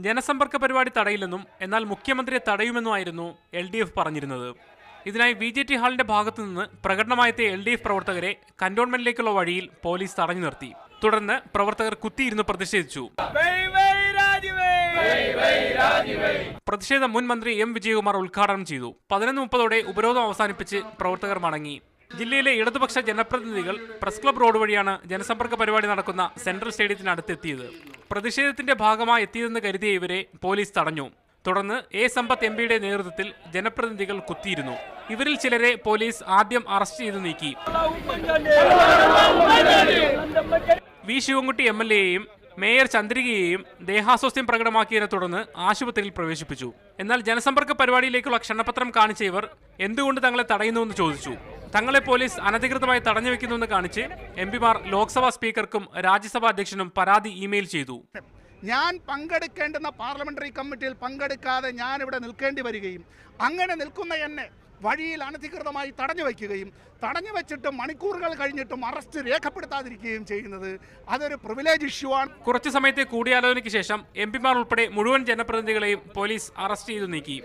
ജനസമ്പർക്ക പരിപാടി തടയില്ലെന്നും എന്നാൽ മുഖ്യമന്ത്രിയെ തടയുമെന്നുമായിരുന്നു LDF പറഞ്ഞിരുന്നത്. ഇതിനായി VJT ഹാളിന്റെ ഭാഗത്തുനിന്ന് പ്രകടനമായെത്തിയ LDF പ്രവർത്തകരെ കന്റോൺമെന്റിലേക്കുള്ള വഴിയിൽ പോലീസ് തടഞ്ഞു നിർത്തി. തുടർന്ന് പ്രവർത്തകർ കുത്തിയിരുന്ന് പ്രതിഷേധിച്ചു. പ്രതിഷേധം മുൻ മന്ത്രി M. വിജയകുമാർ ഉദ്ഘാടനം ചെയ്തു. 11:30 ഉപരോധം അവസാനിപ്പിച്ച് പ്രവർത്തകർ മടങ്ങി. ജില്ലയിലെ ഇടതുപക്ഷ ജനപ്രതിനിധികൾ പ്രസ് ക്ലബ് റോഡ് വഴിയാണ് ജനസമ്പർക്ക പരിപാടി നടക്കുന്ന സെൻട്രൽ സ്റ്റേഡിയത്തിനടുത്തെത്തിയത്. പ്രതിഷേധത്തിന്റെ ഭാഗമായി എത്തിയതെന്ന് കരുതിയ ഇവരെ പോലീസ് തടഞ്ഞു. തുടർന്ന് A. സമ്പത്ത് MPയുടെ നേതൃത്വത്തിൽ ജനപ്രതിനിധികൾ കുത്തിയിരുന്നു. ഇവരിൽ ചിലരെ പോലീസ് ആദ്യം അറസ്റ്റ് ചെയ്തു നീക്കി. V. ശിവൻകുട്ടി MLAയെയും മേയർ ചന്ദ്രികയെയും ദേഹാസ്വാസ്ഥ്യം പ്രകടമാക്കിയതിനെ തുടർന്ന് ആശുപത്രിയിൽ പ്രവേശിപ്പിച്ചു. എന്നാൽ ജനസമ്പർക്ക പരിപാടിയിലേക്കുള്ള ക്ഷണപത്രം കാണിച്ച ഇവർ എന്തുകൊണ്ട് തങ്ങളെ തടയുന്നുവെന്ന് ചോദിച്ചു. തങ്ങളെ പോലീസ് അനധികൃതമായി തടഞ്ഞു വെക്കുന്നുവെന്ന് കാണിച്ച് MPമാർ ലോക്സഭാ സ്പീക്കർക്കും രാജ്യസഭാ അധ്യക്ഷനും പരാതി ഇമെയിൽ ചെയ്തു. ഞാൻ പങ്കെടുക്കേണ്ടുന്ന പാർലമെന്ററി കമ്മിറ്റിയിൽ പങ്കെടുക്കാതെ ഞാൻ ഇവിടെ നിൽക്കേണ്ടി വരികയും അങ്ങനെ നിൽക്കുന്ന എന്നെ വഴിയിൽ അനധികൃതമായി തടഞ്ഞു വയ്ക്കുകയും തടഞ്ഞു വെച്ചിട്ട് മണിക്കൂറുകൾ കഴിഞ്ഞിട്ടും അറസ്റ്റ് രേഖപ്പെടുത്താതിരിക്കുകയും ചെയ്യുന്നത് അതൊരു പ്രിവിലേജ് ഇഷ്യൂ ആണ്. കുറച്ചു സമയത്തെ കൂടിയാലോചനയ്ക്ക് ശേഷം MPമാർ ഉൾപ്പെടെ മുഴുവൻ ജനപ്രതിനിധികളെയും പോലീസ് അറസ്റ്റ് ചെയ്തു നീക്കി.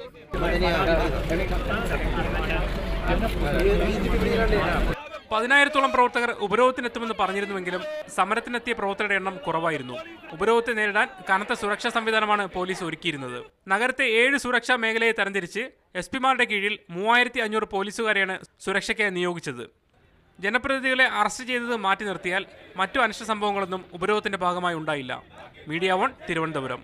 10,000-ഓളം പ്രവർത്തകർ ഉപരോധത്തിനെത്തുമെന്ന് പറഞ്ഞിരുന്നുവെങ്കിലും സമരത്തിനെത്തിയ പ്രവർത്തകരുടെ എണ്ണം കുറവായിരുന്നു. ഉപരോധത്തെ നേരിടാൻ കനത്ത സുരക്ഷാ സംവിധാനമാണ് പോലീസ് ഒരുക്കിയിരുന്നത്. നഗരത്തെ 7 സുരക്ഷാ മേഖലയെ തരംതിരിച്ച് SP-മാരുടെ കീഴിൽ 3,500 പോലീസുകാരെയാണ് സുരക്ഷയ്ക്കായി നിയോഗിച്ചത്. ജനപ്രതിനിധികളെ അറസ്റ്റ് ചെയ്തത് മാറ്റി നിർത്തിയാൽ മറ്റു അനിഷ്ട സംഭവങ്ങളൊന്നും ഉപരോധത്തിന്റെ ഭാഗമായി ഉണ്ടായില്ല. മീഡിയ 1 തിരുവനന്തപുരം.